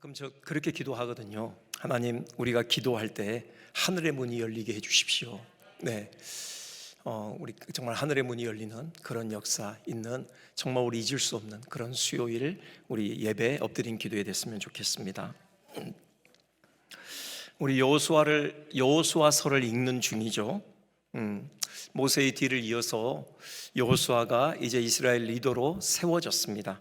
가끔 저 그렇게 기도하거든요. 하나님, 우리가 기도할 때 하늘의 문이 열리게 해주십시오. 네, 우리 정말 하늘의 문이 열리는 그런 역사 있는, 정말 우리 잊을 수 없는 그런 수요일 우리 예배 엎드린 기도에 됐으면 좋겠습니다. 우리 여호수아서를 읽는 중이죠. 모세의 뒤를 이어서 여호수아가 이제 이스라엘 리더로 세워졌습니다.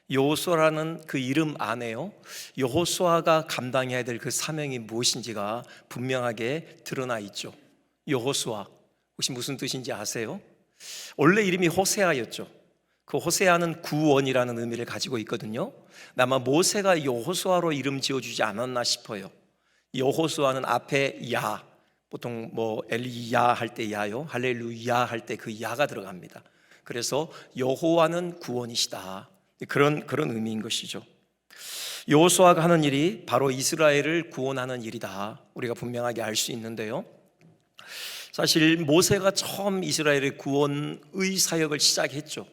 여호수아라는 그 이름 안에요, 여호수아가 감당해야 될 그 사명이 무엇인지가 분명하게 드러나 있죠. 여호수아, 혹시 무슨 뜻인지 아세요? 원래 이름이 호세아였죠. 그 호세아는 구원이라는 의미를 가지고 있거든요. 아마 모세가 여호수아로 이름 지어주지 않았나 싶어요. 여호수아는 앞에 야, 보통 뭐 엘리야 할 때 야요, 할렐루야 할 때 그 야가 들어갑니다. 그래서 여호와는 구원이시다, 그런 의미인 것이죠. 여호수아가 하는 일이 바로 이스라엘을 구원하는 일이다, 우리가 분명하게 알 수 있는데요. 사실 모세가 처음 이스라엘의 구원의 사역을 시작했죠.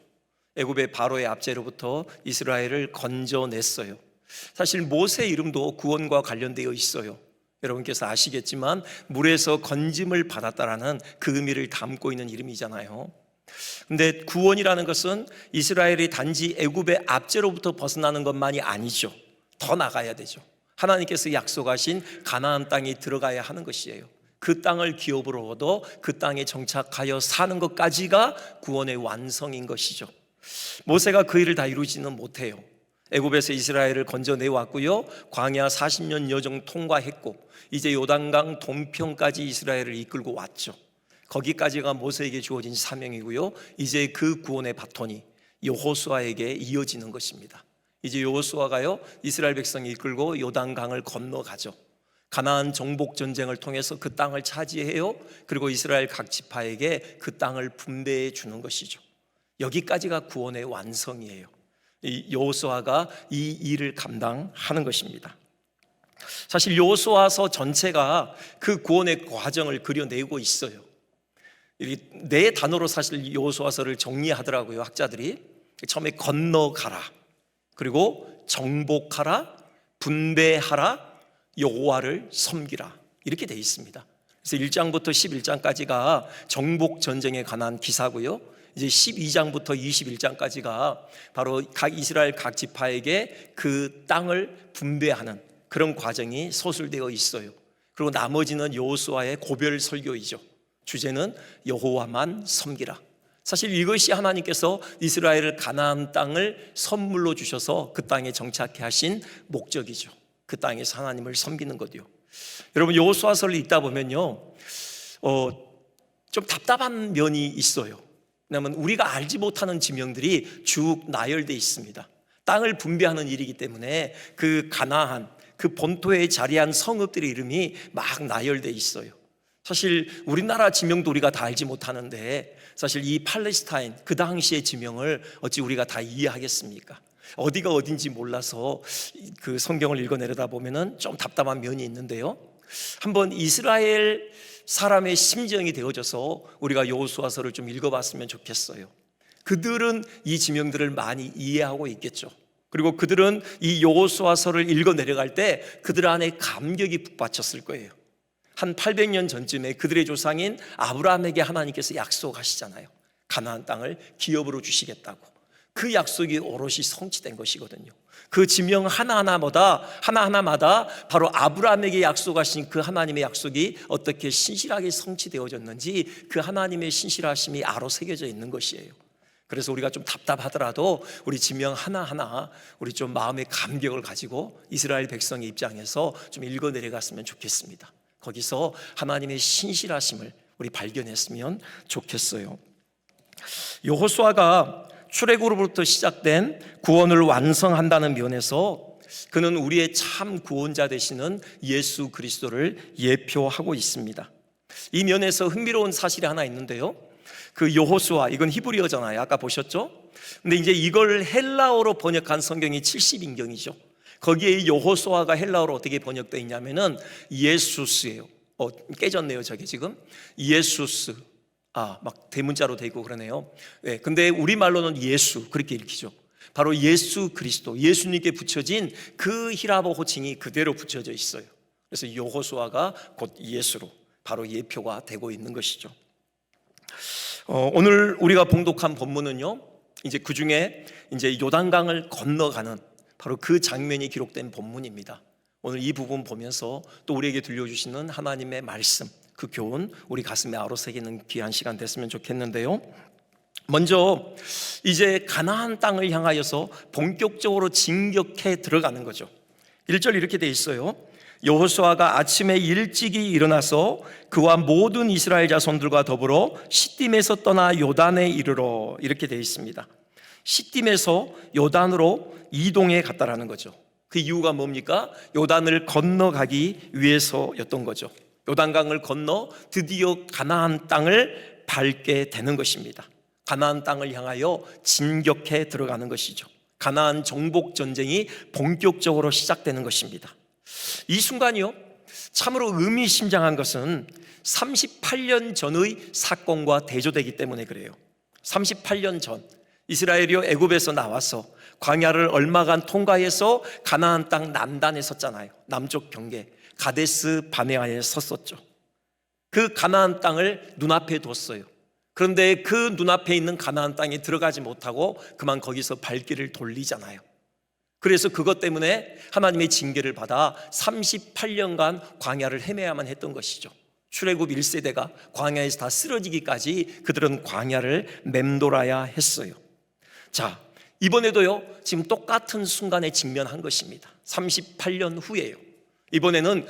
애굽의 바로의 압제로부터 이스라엘을 건져냈어요. 사실 모세 이름도 구원과 관련되어 있어요. 여러분께서 아시겠지만 물에서 건짐을 받았다라는 그 의미를 담고 있는 이름이잖아요. 근데 구원이라는 것은 이스라엘이 단지 애굽의 압제로부터 벗어나는 것만이 아니죠. 더 나가야 되죠. 하나님께서 약속하신 가나안 땅에 들어가야 하는 것이에요. 그 땅을 기업으로 얻어 그 땅에 정착하여 사는 것까지가 구원의 완성인 것이죠. 모세가 그 일을 다 이루지는 못해요. 애굽에서 이스라엘을 건져내왔고요, 광야 40년 여정 통과했고 이제 요단강 동편까지 이스라엘을 이끌고 왔죠. 거기까지가 모세에게 주어진 사명이고요, 이제 그 구원의 바톤이 여호수아에게 이어지는 것입니다. 이제 여호수아가요, 이스라엘 백성이 이끌고 요단강을 건너가죠. 가나안 정복 전쟁을 통해서 그 땅을 차지해요. 그리고 이스라엘 각 지파에게 그 땅을 분배해 주는 것이죠. 여기까지가 구원의 완성이에요. 이 여호수아가 이 일을 감당하는 것입니다. 사실 여호수아서 전체가 그 구원의 과정을 그려내고 있어요. 네 단어로 사실 여호수아서를 정리하더라고요, 학자들이. 처음에 건너가라, 그리고 정복하라, 분배하라, 여호와를 섬기라, 이렇게 되어 있습니다. 그래서 1장부터 11장까지가 정복 전쟁에 관한 기사고요, 이제 12장부터 21장까지가 바로 각 이스라엘 각 지파에게 그 땅을 분배하는 그런 과정이 서술되어 있어요. 그리고 나머지는 여호수아의 고별 설교이죠. 주제는 여호와만 섬기라. 사실 이것이 하나님께서 이스라엘을 가나안 땅을 선물로 주셔서 그 땅에 정착해 하신 목적이죠. 그 땅에서 하나님을 섬기는 거죠. 여러분, 여호수아서를 읽다 보면요, 좀 답답한 면이 있어요. 왜냐하면 우리가 알지 못하는 지명들이 쭉 나열되어 있습니다. 땅을 분배하는 일이기 때문에 그 가나안, 그 본토에 자리한 성읍들의 이름이 막 나열되어 있어요. 사실 우리나라 지명도 우리가 다 알지 못하는데 사실 이 팔레스타인 그 당시의 지명을 어찌 우리가 다 이해하겠습니까? 어디가 어딘지 몰라서 그 성경을 읽어내려다 보면은 좀 답답한 면이 있는데요, 한번 이스라엘 사람의 심정이 되어져서 우리가 여호수아서를 좀 읽어봤으면 좋겠어요. 그들은 이 지명들을 많이 이해하고 있겠죠. 그리고 그들은 이 여호수아서를 읽어내려갈 때 그들 안에 감격이 북받쳤을 거예요. 한 800년 전쯤에 그들의 조상인 아브라함에게 하나님께서 약속하시잖아요. 가나안 땅을 기업으로 주시겠다고. 그 약속이 오롯이 성취된 것이거든요. 그 지명 하나하나마다 바로 아브라함에게 약속하신 그 하나님의 약속이 어떻게 신실하게 성취되어졌는지 그 하나님의 신실하심이 아로 새겨져 있는 것이에요. 그래서 우리가 좀 답답하더라도 우리 지명 하나하나 우리 좀 마음의 감격을 가지고 이스라엘 백성의 입장에서 좀 읽어내려갔으면 좋겠습니다. 거기서 하나님의 신실하심을 우리 발견했으면 좋겠어요. 여호수아가 출애굽으로부터 시작된 구원을 완성한다는 면에서 그는 우리의 참 구원자 되시는 예수 그리스도를 예표하고 있습니다. 이 면에서 흥미로운 사실이 하나 있는데요, 그 여호수아, 이건 히브리어잖아요. 아까 보셨죠? 근데 이제 이걸 헬라어로 번역한 성경이 70인경이죠. 거기에 여호수아가 헬라어로 어떻게 번역되어 있냐면은 예수스예요. 깨졌네요, 저게 지금. 예수스. 막 대문자로 돼 있고 그러네요. 네, 근데 우리말로는 예수, 그렇게 읽히죠. 바로 예수 그리스도, 예수님께 붙여진 그 히라보 호칭이 그대로 붙여져 있어요. 그래서 여호수아가 곧 예수로 바로 예표가 되고 있는 것이죠. 오늘 우리가 봉독한 본문은요, 이제 그 중에 이제 요단강을 건너가는 바로 그 장면이 기록된 본문입니다. 오늘 이 부분 보면서 또 우리에게 들려주시는 하나님의 말씀, 그 교훈 우리 가슴에 아로새기는 귀한 시간 됐으면 좋겠는데요. 먼저 이제 가나안 땅을 향하여서 본격적으로 진격해 들어가는 거죠. 1절 이렇게 돼 있어요. 여호수아가 아침에 일찍이 일어나서 그와 모든 이스라엘 자손들과 더불어 시딤에서 떠나 요단에 이르러, 이렇게 돼 있습니다. 시딤에서 요단으로 이동해 갔다라는 거죠. 그 이유가 뭡니까? 요단을 건너가기 위해서였던 거죠. 요단강을 건너 드디어 가나안 땅을 밟게 되는 것입니다. 가나안 땅을 향하여 진격해 들어가는 것이죠. 가나안 정복 전쟁이 본격적으로 시작되는 것입니다. 이 순간이요, 참으로 의미심장한 것은 38년 전의 사건과 대조되기 때문에 그래요. 38년 전 이스라엘이 애굽에서 나와서 광야를 얼마간 통과해서 가나안 땅 남단에 섰잖아요. 남쪽 경계 가데스 바네아에 섰었죠. 그 가나안 땅을 눈앞에 뒀어요. 그런데 그 눈앞에 있는 가나안 땅에 들어가지 못하고 그만 거기서 발길을 돌리잖아요. 그래서 그것 때문에 하나님의 징계를 받아 38년간 광야를 헤매야만 했던 것이죠. 출애굽 1세대가 광야에서 다 쓰러지기까지 그들은 광야를 맴돌아야 했어요. 자, 이번에도요, 지금 똑같은 순간에 직면한 것입니다. 38년 후에요. 이번에는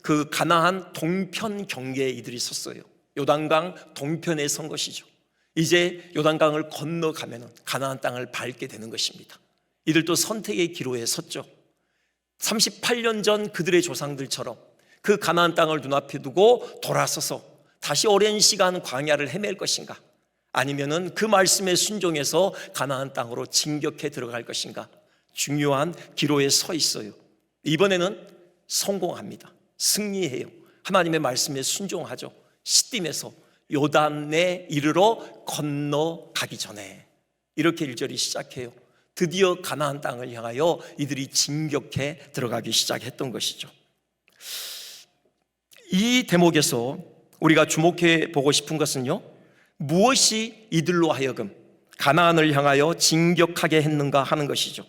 그 가나안 동편 경계에 이들이 섰어요. 요단강 동편에 선 것이죠. 이제 요단강을 건너가면 가나안 땅을 밟게 되는 것입니다. 이들도 선택의 기로에 섰죠. 38년 전 그들의 조상들처럼 그 가나안 땅을 눈앞에 두고 돌아서서 다시 오랜 시간 광야를 헤맬 것인가, 아니면은 그 말씀에 순종해서 가나안 땅으로 진격해 들어갈 것인가, 중요한 기로에 서 있어요. 이번에는 성공합니다. 승리해요. 하나님의 말씀에 순종하죠. 시딤에서 요단에 이르러 건너가기 전에 이렇게 1절이 시작해요. 드디어 가나안 땅을 향하여 이들이 진격해 들어가기 시작했던 것이죠. 이 대목에서 우리가 주목해 보고 싶은 것은요, 무엇이 이들로 하여금 가나안을 향하여 진격하게 했는가 하는 것이죠.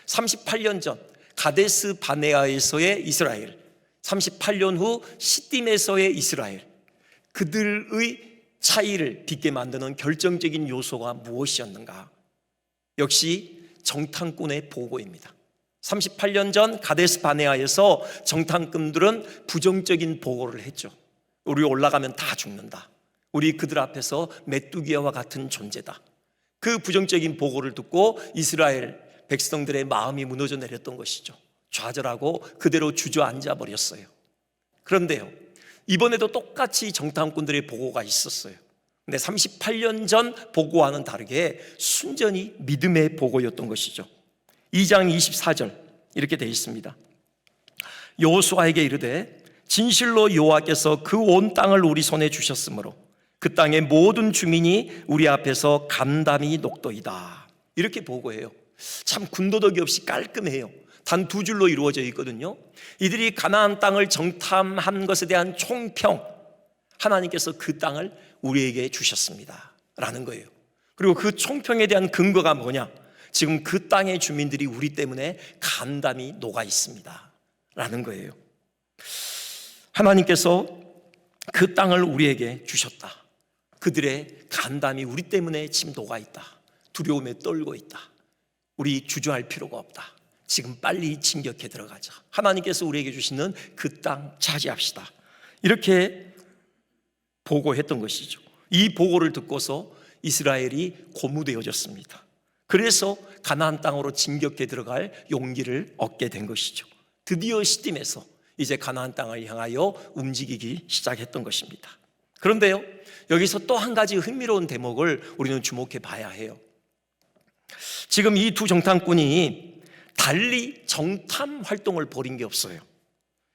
38년 전 가데스 바네아에서의 이스라엘, 38년 후 시딤에서의 이스라엘, 그들의 차이를 빚게 만드는 결정적인 요소가 무엇이었는가? 역시 정탐꾼의 보고입니다. 38년 전 가데스 바네아에서 정탐꾼들은 부정적인 보고를 했죠. 우리 올라가면 다 죽는다. 우리 그들 앞에서 메뚜기와 같은 존재다. 그 부정적인 보고를 듣고 이스라엘 백성들의 마음이 무너져 내렸던 것이죠. 좌절하고 그대로 주저앉아 버렸어요. 그런데요, 이번에도 똑같이 정탐꾼들의 보고가 있었어요. 근데 38년 전 보고와는 다르게 순전히 믿음의 보고였던 것이죠. 2장 24절 이렇게 되어 있습니다. 여호수아에게 이르되 진실로 여호와께서 그 온 땅을 우리 손에 주셨으므로 그 땅의 모든 주민이 우리 앞에서 간담이 녹도이다. 이렇게 보고해요. 참 군더더기 없이 깔끔해요. 단 2줄로 이루어져 있거든요. 이들이 가나안 땅을 정탐한 것에 대한 총평, 하나님께서 그 땅을 우리에게 주셨습니다 라는 거예요. 그리고 그 총평에 대한 근거가 뭐냐? 지금 그 땅의 주민들이 우리 때문에 간담이 녹아 있습니다 라는 거예요. 하나님께서 그 땅을 우리에게 주셨다. 그들의 간담이 우리 때문에 지금 녹아 있다. 두려움에 떨고 있다. 우리 주저할 필요가 없다. 지금 빨리 진격해 들어가자. 하나님께서 우리에게 주시는 그 땅 차지합시다. 이렇게 보고했던 것이죠. 이 보고를 듣고서 이스라엘이 고무되어졌습니다. 그래서 가나안 땅으로 진격해 들어갈 용기를 얻게 된 것이죠. 드디어 시딤에서 이제 가나안 땅을 향하여 움직이기 시작했던 것입니다. 그런데요, 여기서 또 한 가지 흥미로운 대목을 우리는 주목해 봐야 해요. 지금 이 두 정탐꾼이 달리 정탐 활동을 벌인 게 없어요.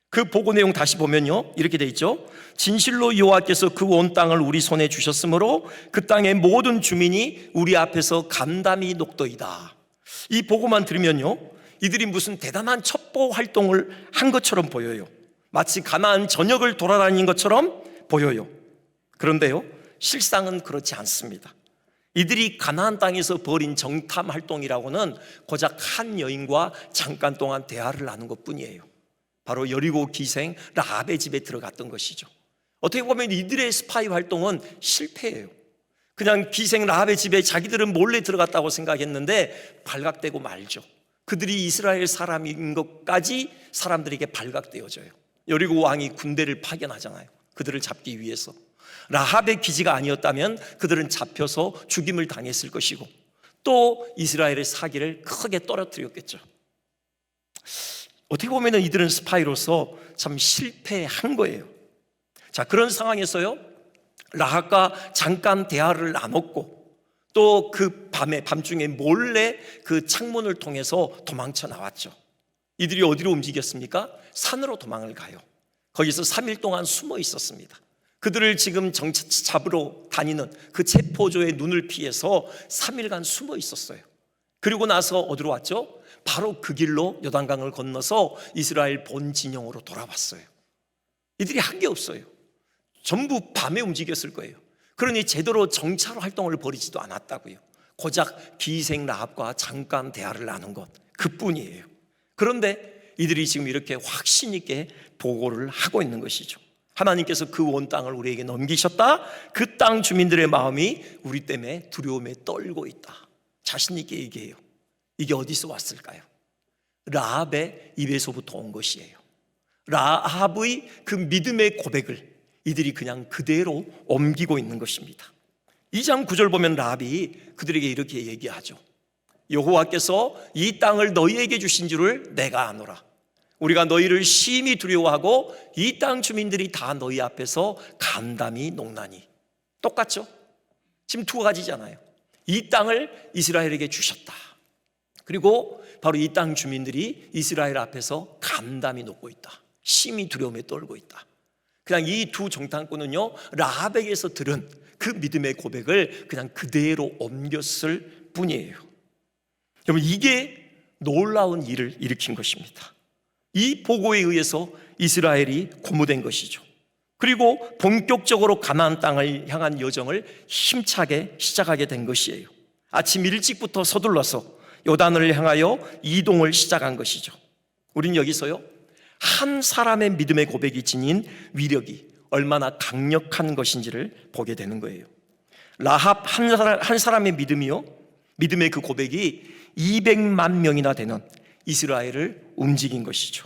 그 보고 내용 다시 보면요, 이렇게 돼 있죠. 진실로 여호와께서 그 온 땅을 우리 손에 주셨으므로 그 땅의 모든 주민이 우리 앞에서 간담이 녹도이다. 이 보고만 들으면요, 이들이 무슨 대단한 첩보 활동을 한 것처럼 보여요. 마치 가나안 전역을 돌아다닌 것처럼 보여요. 그런데요, 실상은 그렇지 않습니다. 이들이 가나안 땅에서 벌인 정탐 활동이라고는 고작 한 여인과 잠깐 동안 대화를 나눈 것뿐이에요. 바로 여리고 기생 라합의 집에 들어갔던 것이죠. 어떻게 보면 이들의 스파이 활동은 실패예요. 그냥 기생 라합의 집에 자기들은 몰래 들어갔다고 생각했는데 발각되고 말죠. 그들이 이스라엘 사람인 것까지 사람들에게 발각되어져요. 여리고 왕이 군대를 파견하잖아요. 그들을 잡기 위해서. 라합의 기지가 아니었다면 그들은 잡혀서 죽임을 당했을 것이고 또 이스라엘의 사기를 크게 떨어뜨렸겠죠. 어떻게 보면 이들은 스파이로서 참 실패한 거예요. 자, 그런 상황에서요, 라합과 잠깐 대화를 나눴고 또 그 밤중에 몰래 그 창문을 통해서 도망쳐 나왔죠. 이들이 어디로 움직였습니까? 산으로 도망을 가요. 거기서 3일 동안 숨어 있었습니다. 그들을 지금 잡으러 다니는 그 체포조의 눈을 피해서 3일간 숨어 있었어요. 그리고 나서 어디로 왔죠? 바로 그 길로 요단강을 건너서 이스라엘 본 진영으로 돌아왔어요. 이들이 한 게 없어요. 전부 밤에 움직였을 거예요. 그러니 제대로 정찰 활동을 벌이지도 않았다고요. 고작 기생 라합과 잠깐 대화를 나눈 것, 그뿐이에요. 그런데 이들이 지금 이렇게 확신 있게 보고를 하고 있는 것이죠. 하나님께서 그 온 땅을 우리에게 넘기셨다. 그 땅 주민들의 마음이 우리 때문에 두려움에 떨고 있다. 자신 있게 얘기해요. 이게 어디서 왔을까요? 라합의 입에서부터 온 것이에요. 라합의 그 믿음의 고백을 이들이 그냥 그대로 옮기고 있는 것입니다. 2장 9절 보면 라합이 그들에게 이렇게 얘기하죠. 여호와께서 이 땅을 너희에게 주신 줄을 내가 아노라. 우리가 너희를 심히 두려워하고 이 땅 주민들이 다 너희 앞에서 간담이 녹나니. 똑같죠? 지금 두 가지잖아요. 이 땅을 이스라엘에게 주셨다. 그리고 바로 이 땅 주민들이 이스라엘 앞에서 간담이 녹고 있다. 심히 두려움에 떨고 있다. 그냥 이 두 정탐꾼은요, 라합에게서 들은 그 믿음의 고백을 그냥 그대로 옮겼을 뿐이에요. 여러분, 이게 놀라운 일을 일으킨 것입니다. 이 보고에 의해서 이스라엘이 고무된 것이죠. 그리고 본격적으로 가나안 땅을 향한 여정을 힘차게 시작하게 된 것이에요. 아침 일찍부터 서둘러서 요단을 향하여 이동을 시작한 것이죠. 우린 여기서요, 한 사람의 믿음의 고백이 지닌 위력이 얼마나 강력한 것인지를 보게 되는 거예요. 라합 한 사람의 믿음이요, 믿음의 그 고백이 200만 명이나 되는 이스라엘을 움직인 것이죠.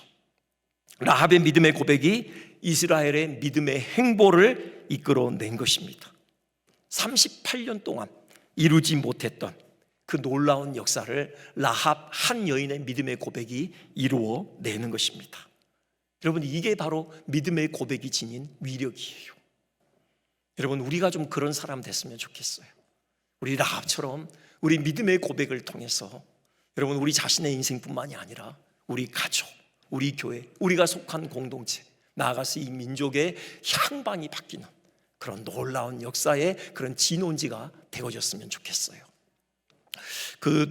라합의 믿음의 고백이 이스라엘의 믿음의 행보를 이끌어낸 것입니다. 38년 동안 이루지 못했던 그 놀라운 역사를 라합 한 여인의 믿음의 고백이 이루어내는 것입니다. 여러분, 이게 바로 믿음의 고백이 지닌 위력이에요. 여러분, 우리가 좀 그런 사람 됐으면 좋겠어요. 우리 라합처럼 우리 믿음의 고백을 통해서 여러분, 우리 자신의 인생뿐만이 아니라 우리 가족, 우리 교회, 우리가 속한 공동체, 나아가서 이 민족의 향방이 바뀌는 그런 놀라운 역사의 그런 진원지가 되어졌으면 좋겠어요.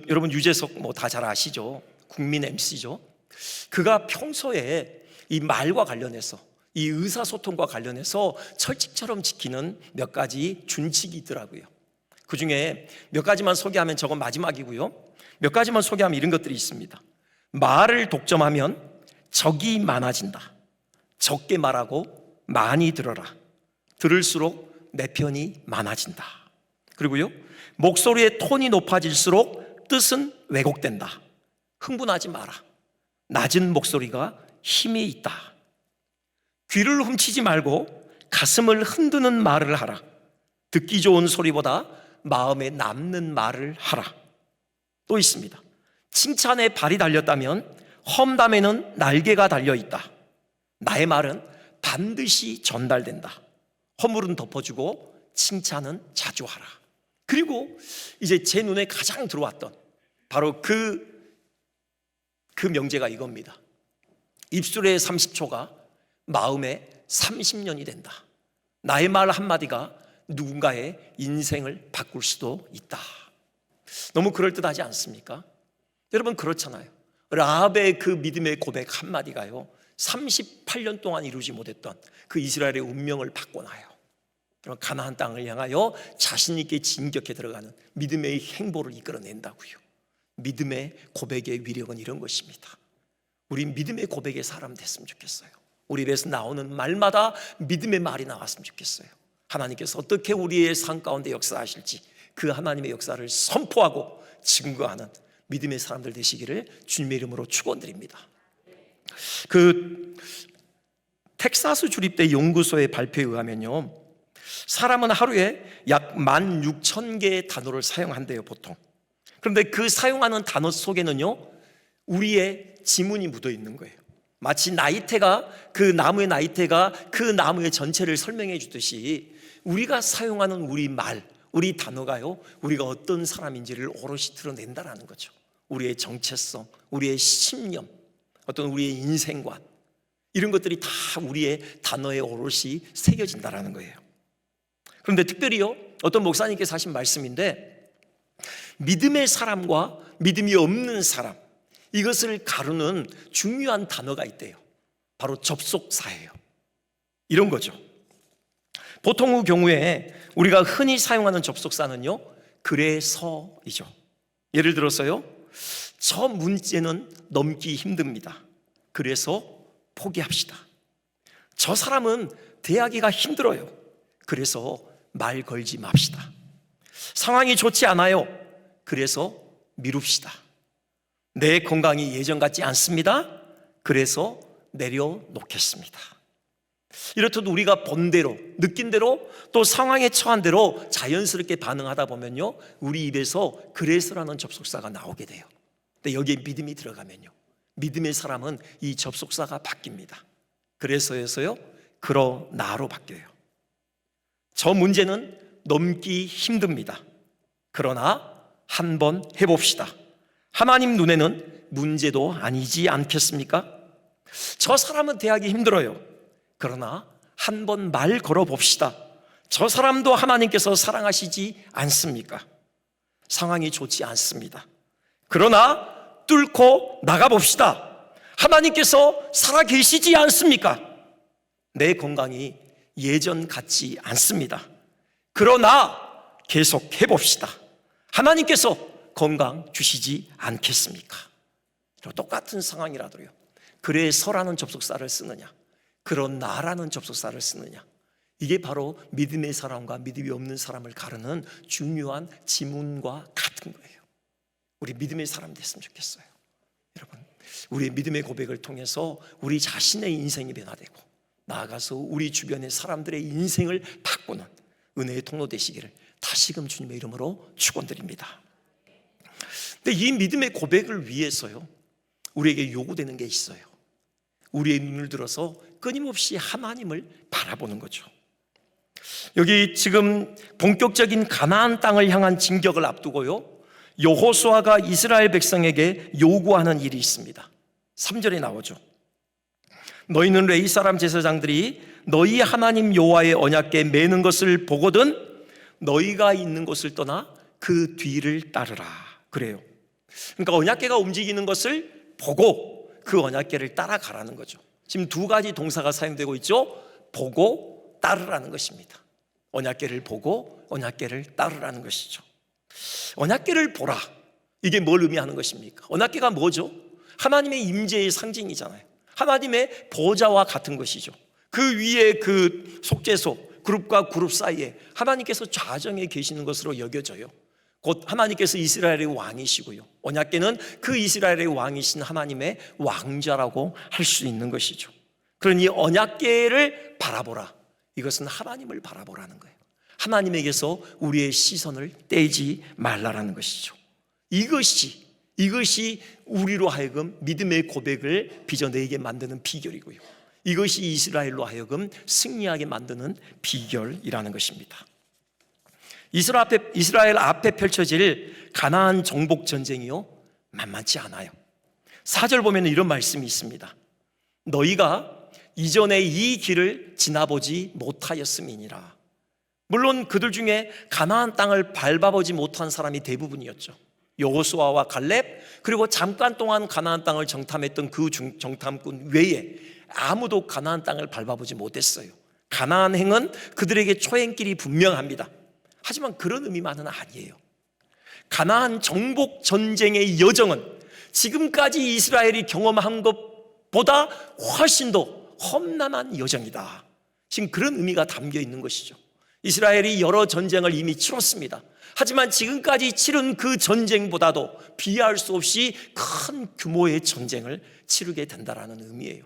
여러분, 유재석 다 잘 아시죠? 국민 MC죠. 그가 평소에 이 말과 관련해서, 이 의사소통과 관련해서 철칙처럼 지키는 몇 가지 준칙이 있더라고요. 그 중에 몇 가지만 소개하면 저건 마지막이고요. 몇 가지만 소개하면 이런 것들이 있습니다. 말을 독점하면 적이 많아진다. 적게 말하고 많이 들어라. 들을수록 내 편이 많아진다. 그리고요, 목소리의 톤이 높아질수록 뜻은 왜곡된다. 흥분하지 마라. 낮은 목소리가 힘이 있다. 귀를 훔치지 말고 가슴을 흔드는 말을 하라. 듣기 좋은 소리보다 마음에 남는 말을 하라. 또 있습니다. 칭찬에 발이 달렸다면 험담에는 날개가 달려있다. 나의 말은 반드시 전달된다. 허물은 덮어주고 칭찬은 자주 하라. 그리고 이제 제 눈에 가장 들어왔던 바로 그 명제가 이겁니다. 입술의 30초가 마음의 30년이 된다. 나의 말 한마디가 누군가의 인생을 바꿀 수도 있다. 너무 그럴듯하지 않습니까? 여러분 그렇잖아요. 라합의 그 믿음의 고백 한마디가요 38년 동안 이루지 못했던 그 이스라엘의 운명을 바꿔놔요. 그럼 가나안 땅을 향하여 자신 있게 진격해 들어가는 믿음의 행보를 이끌어낸다고요. 믿음의 고백의 위력은 이런 것입니다. 우리 믿음의 고백의 사람 됐으면 좋겠어요. 우리 입에서 나오는 말마다 믿음의 말이 나왔으면 좋겠어요. 하나님께서 어떻게 우리의 삶 가운데 역사하실지 그 하나님의 역사를 선포하고 증거하는 믿음의 사람들 되시기를 주님의 이름으로 축원드립니다. 그 텍사스 주립대 연구소의 발표에 의하면요, 사람은 하루에 약 16,000개의 단어를 사용한대요, 보통. 그런데 그 사용하는 단어 속에는요, 우리의 지문이 묻어 있는 거예요. 마치 나이테가, 그 나무의 나이테가 그 나무의 전체를 설명해 주듯이 우리가 사용하는 우리 말, 우리 단어가요, 우리가 어떤 사람인지를 오롯이 드러낸다라는 거죠. 우리의 정체성, 우리의 신념, 어떤 우리의 인생관, 이런 것들이 다 우리의 단어에 오롯이 새겨진다라는 거예요. 그런데 특별히요, 어떤 목사님께서 하신 말씀인데, 믿음의 사람과 믿음이 없는 사람, 이것을 가르는 중요한 단어가 있대요. 바로 접속사예요. 이런 거죠. 보통의 경우에 우리가 흔히 사용하는 접속사는요, 그래서이죠. 예를 들어서요, 저 문제는 넘기 힘듭니다. 그래서 포기합시다. 저 사람은 대하기가 힘들어요. 그래서 말 걸지 맙시다. 상황이 좋지 않아요. 그래서 미룹시다. 내 건강이 예전 같지 않습니다. 그래서 내려놓겠습니다. 이렇듯 우리가 본 대로, 느낀 대로, 또 상황에 처한 대로 자연스럽게 반응하다 보면요, 우리 입에서 그래서라는 접속사가 나오게 돼요. 근데 여기에 믿음이 들어가면요, 믿음의 사람은 이 접속사가 바뀝니다. 그래서에서요, 그러나로 바뀌어요. 저 문제는 넘기 힘듭니다. 그러나 한번 해봅시다. 하나님 눈에는 문제도 아니지 않겠습니까? 저 사람은 대하기 힘들어요. 그러나 한번 말 걸어봅시다. 저 사람도 하나님께서 사랑하시지 않습니까? 상황이 좋지 않습니다. 그러나 뚫고 나가봅시다. 하나님께서 살아계시지 않습니까? 내 건강이 예전 같지 않습니다. 그러나 계속 해봅시다. 하나님께서 건강 주시지 않겠습니까? 똑같은 상황이라도요, 그래서라는 접속사를 쓰느냐, 그러나라는 접속사를 쓰느냐, 이게 바로 믿음의 사람과 믿음이 없는 사람을 가르는 중요한 지문과 같은 거예요. 우리 믿음의 사람 됐으면 좋겠어요. 여러분, 우리의 믿음의 고백을 통해서 우리 자신의 인생이 변화되고 나아가서 우리 주변의 사람들의 인생을 바꾸는 은혜의 통로 되시기를 다시금 주님의 이름으로 축원드립니다. 근데 이 믿음의 고백을 위해서요, 우리에게 요구되는 게 있어요. 우리의 눈을 들어서 끊임없이 하나님을 바라보는 거죠. 여기 지금 본격적인 가나안 땅을 향한 진격을 앞두고요, 여호수아가 이스라엘 백성에게 요구하는 일이 있습니다. 3절에 나오죠. 너희는 레위 사람 제사장들이 너희 하나님 여호와의 언약궤 매는 것을 보거든 너희가 있는 곳을 떠나 그 뒤를 따르라. 그래요. 그러니까 언약궤가 움직이는 것을 보고 그 언약궤를 따라가라는 거죠. 지금 두 가지 동사가 사용되고 있죠. 보고 따르라는 것입니다. 언약궤를 보고 언약궤를 따르라는 것이죠. 언약궤를 보라, 이게 뭘 의미하는 것입니까? 언약궤가 뭐죠? 하나님의 임재의 상징이잖아요. 하나님의 보좌와 같은 것이죠. 그 위에 그 속죄소, 그룹과 그룹 사이에 하나님께서 좌정에 계시는 것으로 여겨져요. 곧 하나님께서 이스라엘의 왕이시고요, 언약궤는 그 이스라엘의 왕이신 하나님의 왕좌라고 할 수 있는 것이죠. 그러니 언약궤를 바라보라, 이것은 하나님을 바라보라는 거예요. 하나님에게서 우리의 시선을 떼지 말라라는 것이죠. 이것이 우리로 하여금 믿음의 고백을 빚어내게 만드는 비결이고요, 이것이 이스라엘로 하여금 승리하게 만드는 비결이라는 것입니다. 이스라엘 앞에 펼쳐질 가나안 정복 전쟁이요, 만만치 않아요. 4절 보면 이런 말씀이 있습니다. 너희가 이전에 이 길을 지나보지 못하였음이니라. 물론 그들 중에 가나안 땅을 밟아보지 못한 사람이 대부분이었죠. 여호수아와 갈렙, 그리고 잠깐 동안 가나안 땅을 정탐했던 그 정탐꾼 외에 아무도 가나안 땅을 밟아보지 못했어요. 가나안 행은 그들에게 초행길이 분명합니다. 하지만 그런 의미만은 아니에요. 가나안 정복 전쟁의 여정은 지금까지 이스라엘이 경험한 것보다 훨씬 더 험난한 여정이다. 지금 그런 의미가 담겨 있는 것이죠. 이스라엘이 여러 전쟁을 이미 치렀습니다. 하지만 지금까지 치른 그 전쟁보다도 비할 수 없이 큰 규모의 전쟁을 치르게 된다는 의미예요.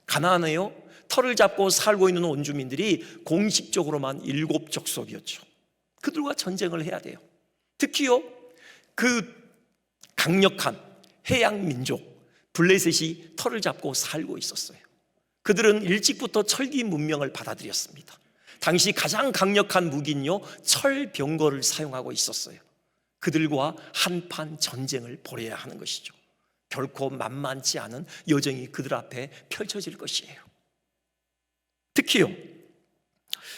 가나안에요, 터를 잡고 살고 있는 원주민들이 공식적으로만 7족속이었죠. 그들과 전쟁을 해야 돼요. 특히요, 그 강력한 해양 민족 블레셋이 터를 잡고 살고 있었어요. 그들은 일찍부터 철기 문명을 받아들였습니다. 당시 가장 강력한 무기는요, 철병거를 사용하고 있었어요. 그들과 한판 전쟁을 벌여야 하는 것이죠. 결코 만만치 않은 여정이 그들 앞에 펼쳐질 것이에요. 특히요,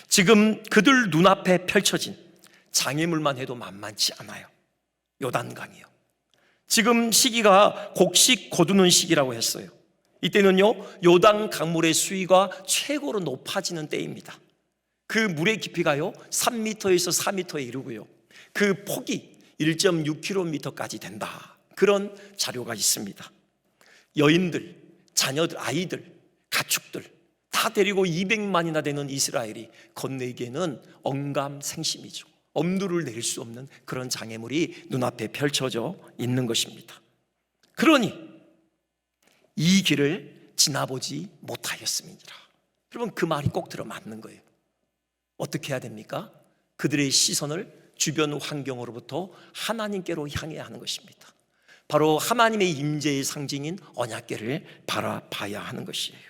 지금 그들 눈앞에 펼쳐진 장애물만 해도 만만치 않아요. 요단강이요. 지금 시기가 곡식 거두는 시기라고 했어요. 이때는요, 요단 강물의 수위가 최고로 높아지는 때입니다. 그 물의 깊이가요 3m에서 4m에 이르고요, 그 폭이 1.6km까지 된다. 그런 자료가 있습니다. 여인들, 자녀들, 아이들, 가축들 다 데리고 200만이나 되는 이스라엘이 건너기에는 언감생심이죠. 엄두를 낼 수 없는 그런 장애물이 눈앞에 펼쳐져 있는 것입니다. 그러니 이 길을 지나보지 못하였음이니라. 여러분, 그 말이 꼭 들어맞는 거예요. 어떻게 해야 됩니까? 그들의 시선을 주변 환경으로부터 하나님께로 향해야 하는 것입니다. 바로 하나님의 임재의 상징인 언약궤를 바라봐야 하는 것이에요.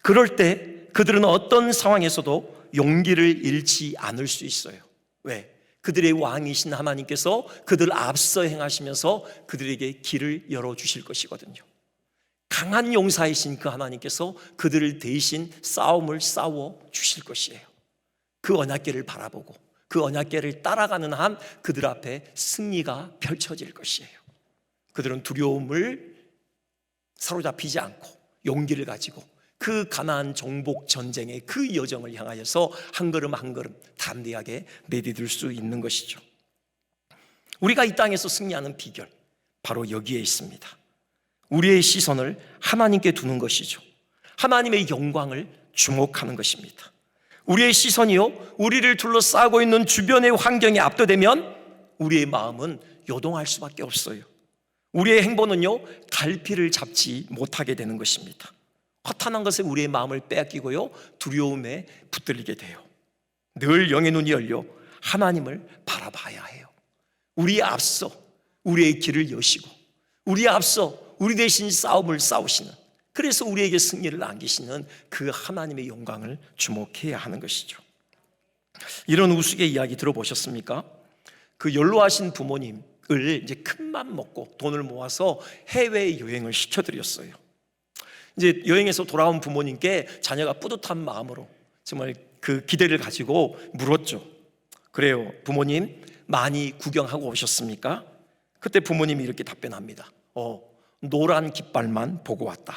그럴 때 그들은 어떤 상황에서도 용기를 잃지 않을 수 있어요. 왜? 그들의 왕이신 하나님께서 그들 앞서 행하시면서 그들에게 길을 열어주실 것이거든요. 강한 용사이신 그 하나님께서 그들을 대신 싸움을 싸워 주실 것이에요. 그 언약궤를 바라보고 그 언약궤를 따라가는 한 그들 앞에 승리가 펼쳐질 것이에요. 그들은 두려움을 사로잡히지 않고 용기를 가지고 그 가나안 정복 전쟁의 그 여정을 향하여서 한 걸음 한 걸음 담대하게 내디딜 수 있는 것이죠. 우리가 이 땅에서 승리하는 비결, 바로 여기에 있습니다. 우리의 시선을 하나님께 두는 것이죠. 하나님의 영광을 주목하는 것입니다. 우리의 시선이요, 우리를 둘러싸고 있는 주변의 환경에 압도되면 우리의 마음은 요동할 수밖에 없어요. 우리의 행보는요, 갈피를 잡지 못하게 되는 것입니다. 허탄한 것에 우리의 마음을 빼앗기고요, 두려움에 붙들리게 돼요. 늘 영의 눈이 열려 하나님을 바라봐야 해요. 우리에 앞서 우리의 길을 여시고 우리에 앞서 우리 대신 싸움을 싸우시는, 그래서 우리에게 승리를 안기시는 그 하나님의 영광을 주목해야 하는 것이죠. 이런 우스개 이야기 들어보셨습니까? 그 연로하신 부모님을 이제 큰맘 먹고 돈을 모아서 해외 여행을 시켜드렸어요. 이제 여행에서 돌아온 부모님께 자녀가 뿌듯한 마음으로 정말 그 기대를 가지고 물었죠. 그래요, 부모님 많이 구경하고 오셨습니까? 그때 부모님이 이렇게 답변합니다. 노란 깃발만 보고 왔다.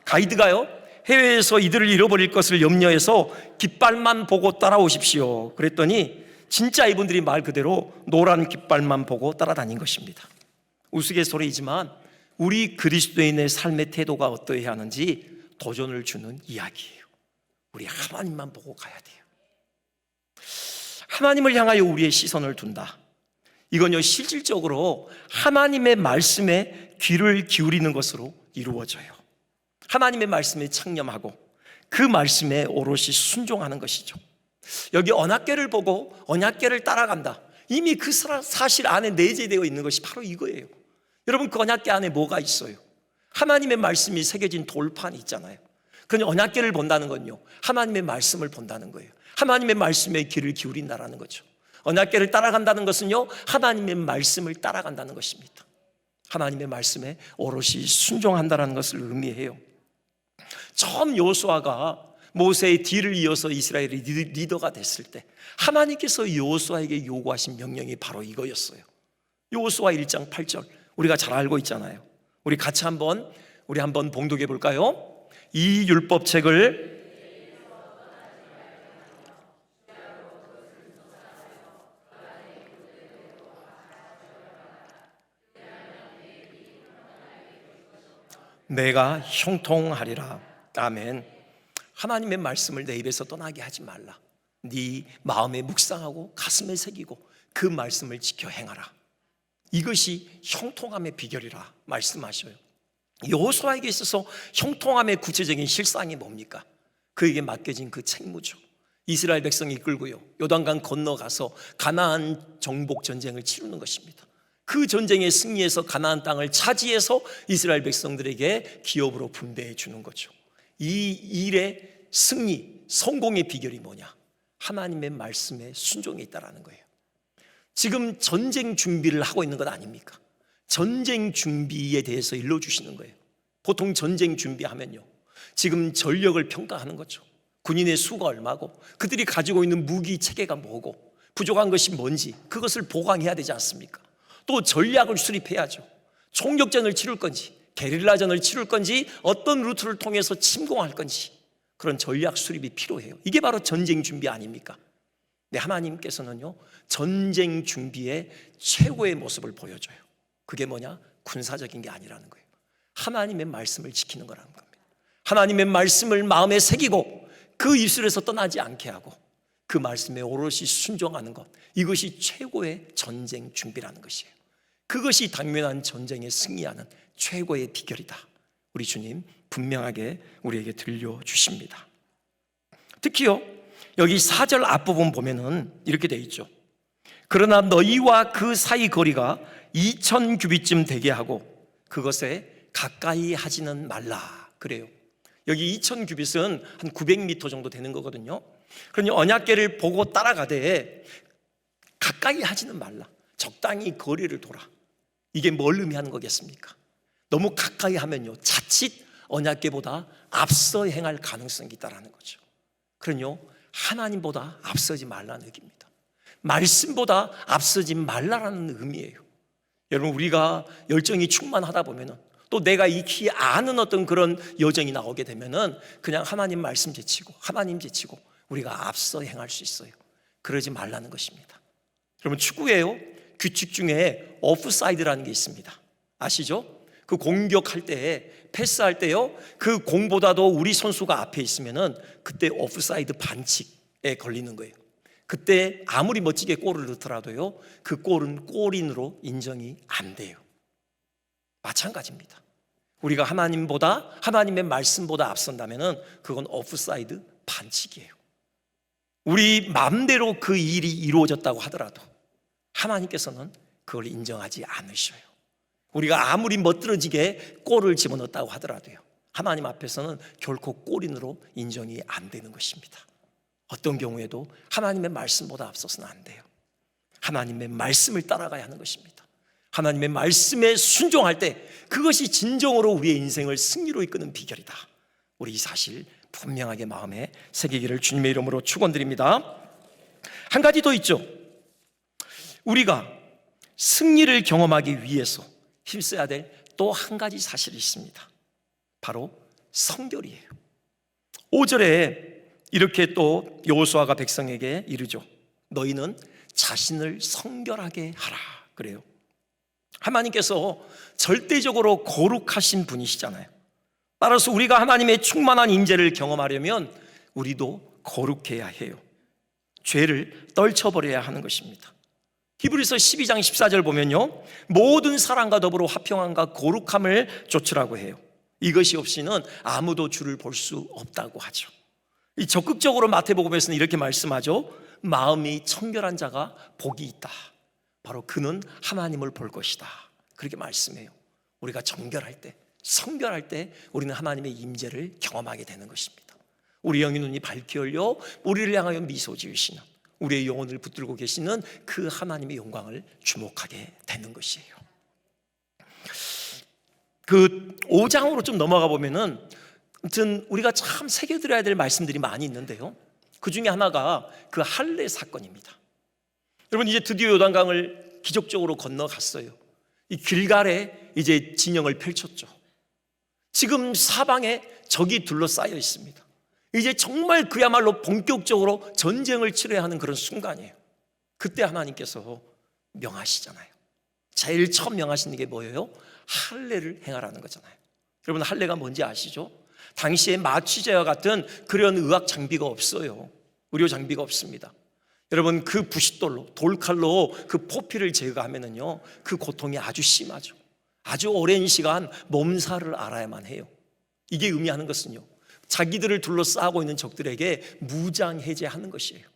가이드가요, 해외에서 이들을 잃어버릴 것을 염려해서 깃발만 보고 따라오십시오 그랬더니 진짜 이분들이 말 그대로 노란 깃발만 보고 따라다닌 것입니다. 우스갯소리이지만 우리 그리스도인의 삶의 태도가 어떠해야 하는지 도전을 주는 이야기예요. 우리 하나님만 보고 가야 돼요. 하나님을 향하여 우리의 시선을 둔다. 이건요, 실질적으로 하나님의 말씀에 귀를 기울이는 것으로 이루어져요. 하나님의 말씀에 창념하고 그 말씀에 오롯이 순종하는 것이죠. 여기 언약궤를 보고 언약궤를 따라간다. 이미 그 사실 안에 내재되어 있는 것이 바로 이거예요. 여러분, 그 언약궤 안에 뭐가 있어요? 하나님의 말씀이 새겨진 돌판이 있잖아요. 그냥 언약궤를 본다는 건요, 하나님의 말씀을 본다는 거예요. 하나님의 말씀에 귀를 기울인다라는 거죠. 언약궤를 따라간다는 것은요, 하나님의 말씀을 따라간다는 것입니다. 하나님의 말씀에 오롯이 순종한다는 것을 의미해요. 처음 여호수아가 모세의 뒤를 이어서 이스라엘의 리더가 됐을 때 하나님께서 여호수아에게 요구하신 명령이 바로 이거였어요. 여호수아 1장 8절 우리가 잘 알고 있잖아요. 우리 같이 한번 봉독해 볼까요? 이 율법책을 내가 형통하리라. 아멘. 하나님의 말씀을 내 입에서 떠나게 하지 말라. 네 마음에 묵상하고 가슴에 새기고 그 말씀을 지켜 행하라. 이것이 형통함의 비결이라 말씀하셔요. 여호수아에게 있어서 형통함의 구체적인 실상이 뭡니까? 그에게 맡겨진 그 책무죠. 이스라엘 백성이 이끌고요, 요단강 건너가서 가나안 정복 전쟁을 치르는 것입니다. 그 전쟁에 승리해서 가나안 땅을 차지해서 이스라엘 백성들에게 기업으로 분배해 주는 거죠. 이 일의 승리, 성공의 비결이 뭐냐? 하나님의 말씀에 순종해 있다라는 거예요. 지금 전쟁 준비를 하고 있는 것 아닙니까? 전쟁 준비에 대해서 일러주시는 거예요. 보통 전쟁 준비하면요, 지금 전력을 평가하는 거죠. 군인의 수가 얼마고 그들이 가지고 있는 무기 체계가 뭐고 부족한 것이 뭔지 그것을 보강해야 되지 않습니까? 또 전략을 수립해야죠. 총력전을 치를 건지 게릴라전을 치를 건지 어떤 루트를 통해서 침공할 건지 그런 전략 수립이 필요해요. 이게 바로 전쟁 준비 아닙니까? 네, 하나님께서는요, 전쟁 준비의 최고의 모습을 보여줘요. 그게 뭐냐? 군사적인 게 아니라는 거예요. 하나님의 말씀을 지키는 거라는 겁니다. 하나님의 말씀을 마음에 새기고 그 입술에서 떠나지 않게 하고 그 말씀에 오롯이 순종하는 것, 이것이 최고의 전쟁 준비라는 것이에요. 그것이 당면한 전쟁에 승리하는 최고의 비결이다. 우리 주님 분명하게 우리에게 들려주십니다. 특히요, 여기 4절 앞부분 보면은 이렇게 되어 있죠. 그러나 너희와 그 사이 거리가 2000규빗쯤 되게 하고 그것에 가까이 하지는 말라. 그래요. 여기 2000규빗은 한 900m 정도 되는 거거든요. 그러니 언약궤를 보고 따라가되 가까이 하지는 말라. 적당히 거리를 돌아. 이게 뭘 의미하는 거겠습니까? 너무 가까이 하면요, 자칫 언약궤보다 앞서 행할 가능성이 있다는 거죠. 그러니요, 하나님보다 앞서지 말라는 얘기입니다. 말씀보다 앞서지 말라라는 의미예요. 여러분, 우리가 열정이 충만하다 보면은 또 내가 익히 아는 어떤 그런 여정이 나오게 되면은 그냥 하나님 말씀 제치고 하나님 제치고 우리가 앞서 행할 수 있어요. 그러지 말라는 것입니다. 여러분, 축구에요, 규칙 중에 오프사이드라는 게 있습니다. 아시죠? 그 공격할 때, 패스할 때요, 그 공보다도 우리 선수가 앞에 있으면은 그때 오프사이드 반칙에 걸리는 거예요. 그때 아무리 멋지게 골을 넣더라도요, 그 골은 골인으로 인정이 안 돼요. 마찬가지입니다. 우리가 하나님의 말씀보다 앞선다면은 그건 오프사이드 반칙이에요. 우리 마음대로 그 일이 이루어졌다고 하더라도 하나님께서는 그걸 인정하지 않으셔요. 우리가 아무리 멋들어지게 골을 집어넣었다고 하더라도요, 하나님 앞에서는 결코 골인으로 인정이 안 되는 것입니다. 어떤 경우에도 하나님의 말씀보다 앞서서는 안 돼요. 하나님의 말씀을 따라가야 하는 것입니다. 하나님의 말씀에 순종할 때 그것이 진정으로 우리의 인생을 승리로 이끄는 비결이다. 우리 이 사실 분명하게 마음에 새기기를 주님의 이름으로 축원드립니다. 한 가지 더 있죠. 우리가 승리를 경험하기 위해서 힘써야 될 또 한 가지 사실이 있습니다. 바로 성결이에요. 5절에 이렇게 또 여호수아가 백성에게 이르죠. 너희는 자신을 성결하게 하라. 그래요. 하나님께서 절대적으로 거룩하신 분이시잖아요. 따라서 우리가 하나님의 충만한 임재를 경험하려면 우리도 거룩해야 해요. 죄를 떨쳐버려야 하는 것입니다. 히브리서 12장 14절 보면요, 모든 사랑과 더불어 화평함과 거룩함을 좇으라고 해요. 이것이 없이는 아무도 주를 볼 수 없다고 하죠. 적극적으로 마태복음에서는 이렇게 말씀하죠. 마음이 청결한 자가 복이 있다. 바로 그는 하나님을 볼 것이다. 그렇게 말씀해요. 우리가 정결할 때, 성결할 때 우리는 하나님의 임재를 경험하게 되는 것입니다. 우리 영의 눈이 밝게 열려 우리를 향하여 미소 지으시는, 우리의 영혼을 붙들고 계시는 그 하나님의 영광을 주목하게 되는 것이에요. 그 5장으로 좀 넘어가 보면은 아무튼 우리가 참 새겨들어야 될 말씀들이 많이 있는데요, 그 중에 하나가 그 할례 사건입니다. 여러분, 이제 드디어 요단강을 기적적으로 건너갔어요. 이 길갈에 이제 진영을 펼쳤죠. 지금 사방에 적이 둘러싸여 있습니다. 이제 정말 그야말로 본격적으로 전쟁을 치러야 하는 그런 순간이에요. 그때 하나님께서 명하시잖아요. 제일 처음 명하시는 게 뭐예요? 할례를 행하라는 거잖아요. 여러분, 할례가 뭔지 아시죠? 당시에 마취제와 같은 그런 의학 장비가 없어요. 의료 장비가 없습니다. 여러분, 그 부싯돌로, 돌칼로 그 포피를 제거하면은요, 그 고통이 아주 심하죠. 아주 오랜 시간 몸살을 앓아야만 해요. 이게 의미하는 것은요, 자기들을 둘러싸고 있는 적들에게 무장해제하는 것이에요.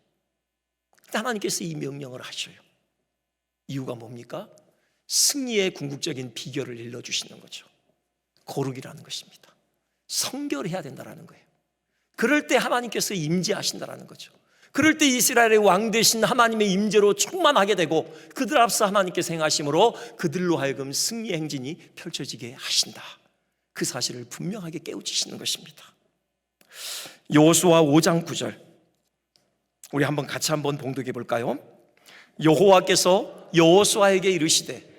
하나님께서 이 명령을 하셔요. 이유가 뭡니까? 승리의 궁극적인 비결을 일러주시는 거죠. 거룩이라는 것입니다. 성결해야 된다는 거예요. 그럴 때 하나님께서 임재하신다는 거죠. 그럴 때 이스라엘의 왕 되신 하나님의 임재로 충만하게 되고, 그들 앞서 하나님께서 행하심으로 그들로 하여금 승리의 행진이 펼쳐지게 하신다. 그 사실을 분명하게 깨우치시는 것입니다. 여호수아 5장 9절, 우리 한번 같이 한번 봉독해 볼까요? 여호와께서 여호수아에게 이르시되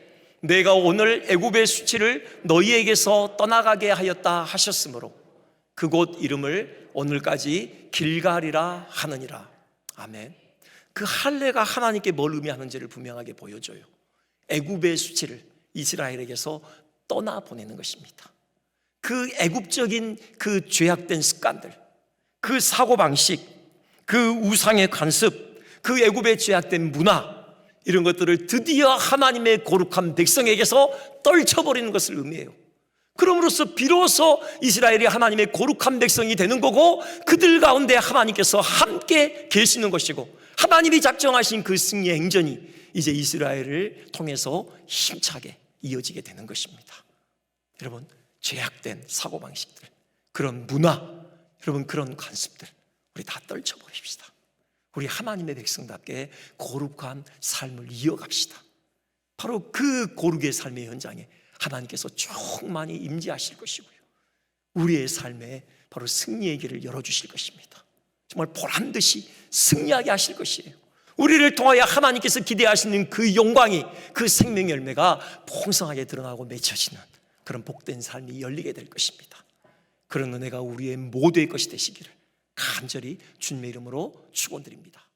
내가 오늘 애굽의 수치를 너희에게서 떠나가게 하였다 하셨으므로 그곳 이름을 오늘까지 길갈이라 하느니라. 아멘. 그 할례가 하나님께 뭘 의미하는지를 분명하게 보여줘요. 애굽의 수치를 이스라엘에게서 떠나보내는 것입니다. 그 애굽적인 그 죄악된 습관들, 그 사고방식, 그 우상의 관습, 그 애굽의 죄악된 문화, 이런 것들을 드디어 하나님의 거룩한 백성에게서 떨쳐버리는 것을 의미해요. 그럼으로써 비로소 이스라엘이 하나님의 거룩한 백성이 되는 거고, 그들 가운데 하나님께서 함께 계시는 것이고, 하나님이 작정하신 그 승리의 행전이 이제 이스라엘을 통해서 힘차게 이어지게 되는 것입니다. 여러분, 죄악된 사고방식들, 그런 문화, 여러분 그런 관습들 우리 다 떨쳐버립시다. 우리 하나님의 백성답게 거룩한 삶을 이어갑시다. 바로 그 거룩의 삶의 현장에 하나님께서 충만히 임재하실 것이고요, 우리의 삶에 바로 승리의 길을 열어주실 것입니다. 정말 보란듯이 승리하게 하실 것이에요. 우리를 통하여 하나님께서 기대하시는 그 영광이, 그 생명 열매가 풍성하게 드러나고 맺혀지는 그런 복된 삶이 열리게 될 것입니다. 그런 은혜가 우리의 모두의 것이 되시기를 간절히 주님의 이름으로 축원드립니다.